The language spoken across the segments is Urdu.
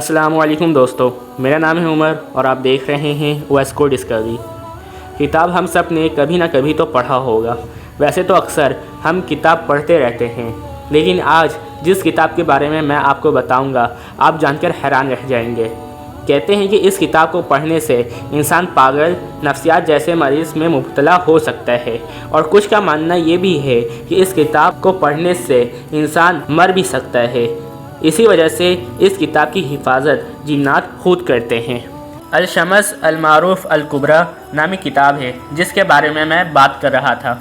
السلام علیکم دوستو، میرا نام ہے عمر اور آپ دیکھ رہے ہیں OS کو ڈسکوری۔ کتاب ہم سب نے کبھی نہ کبھی تو پڑھا ہوگا۔ ویسے تو اکثر ہم کتاب پڑھتے رہتے ہیں، لیکن آج جس کتاب کے بارے میں آپ کو بتاؤں گا آپ جان کر حیران رہ جائیں گے۔ کہتے ہیں کہ اس کتاب کو پڑھنے سے انسان پاگل، نفسیات جیسے مرض میں مبتلا ہو سکتا ہے، اور کچھ کا ماننا یہ بھی ہے کہ اس کتاب کو پڑھنے سے انسان مر بھی سکتا ہے۔ اسی وجہ سے اس کتاب کی حفاظت جنات خود کرتے ہیں۔ الشمس المعروف الکبریٰ نامی کتاب ہے جس کے بارے میں بات کر رہا تھا۔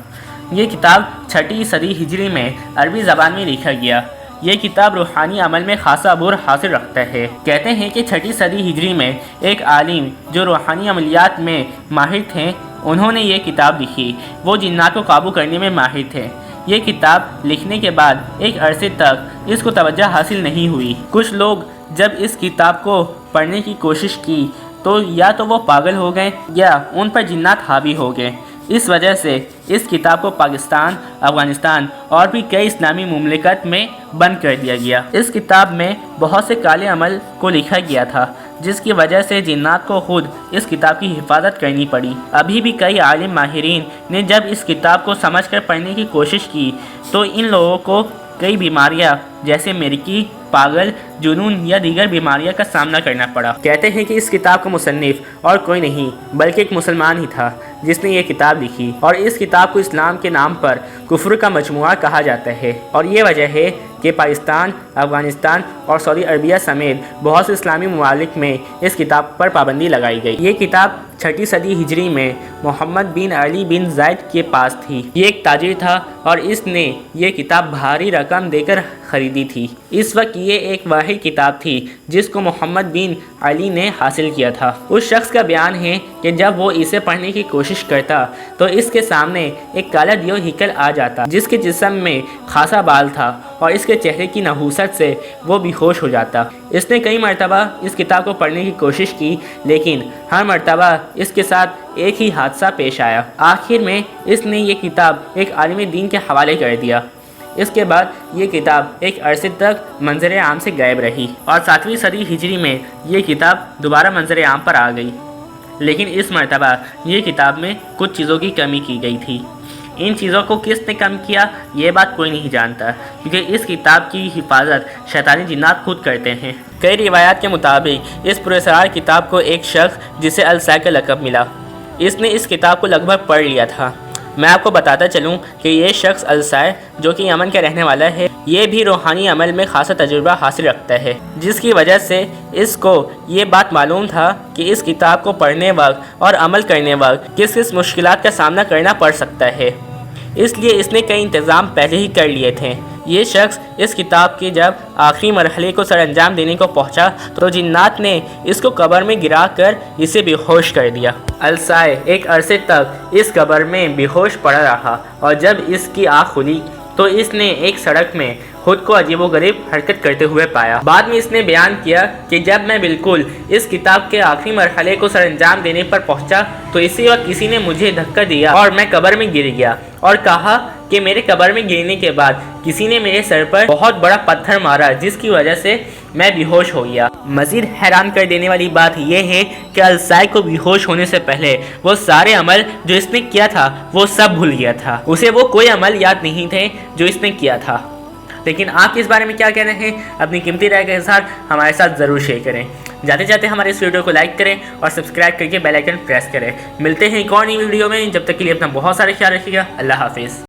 یہ کتاب 6 صدی ہجری میں عربی زبان میں لکھا گیا۔ یہ کتاب روحانی عمل میں خاصا عبور حاصل رکھتا ہے۔ کہتے ہیں کہ 6 صدی ہجری میں ایک عالم جو روحانی عملیات میں ماہر تھے، انہوں نے یہ کتاب لکھی۔ وہ جنات کو قابو کرنے میں ماہر تھے۔ یہ کتاب لکھنے کے بعد ایک عرصے تک اس کو توجہ حاصل نہیں ہوئی۔ کچھ لوگ جب اس کتاب کو پڑھنے کی کوشش کی تو یا تو وہ پاگل ہو گئے یا ان پر جنات حاوی ہو گئے۔ اس وجہ سے اس کتاب کو پاکستان، افغانستان اور بھی کئی اسلامی مملکت میں بند کر دیا گیا۔ اس کتاب میں بہت سے کالے عمل کو لکھا گیا تھا، جس کی وجہ سے جنات کو خود اس کتاب کی حفاظت کرنی پڑی۔ ابھی بھی کئی عالم ماہرین نے جب اس کتاب کو سمجھ کر پڑھنے کی کوشش کی تو ان لوگوں کو کئی بیماریاں جیسے مرگی، پاگل، جنون یا دیگر بیماریاں کا سامنا کرنا پڑا۔ کہتے ہیں کہ اس کتاب کا مصنف اور کوئی نہیں بلکہ ایک مسلمان ہی تھا جس نے یہ کتاب لکھی، اور اس کتاب کو اسلام کے نام پر کفر کا مجموعہ کہا جاتا ہے، اور یہ وجہ ہے کہ پاکستان، افغانستان اور سعودی عربیہ سمیت بہت سے اسلامی ممالک میں اس کتاب پر پابندی لگائی گئی۔ یہ کتاب 6 صدی ہجری میں محمد بن علی بن زید کے پاس تھی۔ یہ ایک تاجر تھا اور اس نے یہ کتاب بھاری رقم دے کر خریدی تھی۔ اس وقت یہ ایک واحد کتاب تھی جس کو محمد بن علی نے حاصل کیا تھا۔ اس شخص کا بیان ہے کہ جب وہ اسے پڑھنے کی کوشش کرتا تو اس کے سامنے ایک کالا دیو ہیکل آ جاتا جس کے جسم میں خاصا بال تھا، اور اس کے چہرے کی نحوست سے وہ بے ہوش ہو جاتا۔ اس نے کئی مرتبہ اس کتاب کو پڑھنے کی کوشش کی، لیکن ہر مرتبہ اس کے ساتھ ایک ہی حادثہ پیش آیا۔ آخر میں اس نے یہ کتاب ایک عالم دین کے حوالے کر دیا۔ اس کے بعد یہ کتاب ایک عرصے تک منظر عام سے غائب رہی، اور 7ویں صدی ہجری میں یہ کتاب دوبارہ منظر عام پر آ گئی، لیکن اس مرتبہ یہ کتاب میں کچھ چیزوں کی کمی کی گئی تھی۔ ان چیزوں کو کس نے کم کیا یہ بات کوئی نہیں جانتا، کیونکہ اس کتاب کی حفاظت شیطانی جنات خود کرتے ہیں۔ کئی روایات کے مطابق اس پراسرار کتاب کو ایک شخص جسے السائے کا لقب ملا، اس نے اس کتاب کو لگ بھگ پڑھ لیا تھا۔ میں آپ کو بتاتا چلوں کہ یہ شخص السائے جو کہ یمن کا رہنے والا ہے، یہ بھی روحانی عمل میں خاصا تجربہ حاصل رکھتا ہے، جس کی وجہ سے اس کو یہ بات معلوم تھا کہ اس کتاب کو پڑھنے وقت اور عمل کرنے وقت کس کس مشکلات کا سامنا کرنا پڑ سکتا ہے، اس لیے اس نے کئی انتظام پہلے ہی کر لیے تھے۔ یہ شخص اس کتاب کے جب آخری مرحلے کو سر انجام دینے کو پہنچا تو جنات نے اس کو قبر میں گرا کر اسے بے ہوش کر دیا۔ السائے ایک عرصے تک اس قبر میں بے ہوش پڑا رہا، اور جب اس کی آنکھ کھلی تو اس نے ایک سڑک میں خود کو عجیب و غریب حرکت کرتے ہوئے پایا۔ بعد میں اس نے بیان کیا کہ جب میں بالکل اس کتاب کے آخری مرحلے کو سر انجام دینے پر پہنچا تو اسی وقت کسی نے مجھے دھکا دیا اور میں قبر میں گر گیا، اور کہا کہ میرے قبر میں گرنے کے بعد کسی نے میرے سر پر بہت بڑا پتھر مارا جس کی وجہ سے میں بے ہوش ہو گیا۔ مزید حیران کر دینے والی بات یہ ہے کہ السائے کو بے ہوش ہونے سے پہلے وہ سارے عمل جو اس نے کیا تھا وہ سب بھول گیا تھا۔ اسے وہ کوئی عمل یاد نہیں تھے جو اس نے کیا تھا۔ لیکن آپ اس بارے میں کیا کہہ رہے ہیں؟ اپنی قیمتی رائے کے ساتھ ہمارے ساتھ ضرور شیئر کریں۔ جاتے جاتے ہمارے اس ویڈیو کو لائک کریں اور سبسکرائب کر کے بیل آئیکن پریس کریں۔ ملتے ہیں ایک اور نئی ویڈیو میں، جب تک کے لیے اپنا بہت سارا خیال رکھیے گا۔ اللہ حافظ۔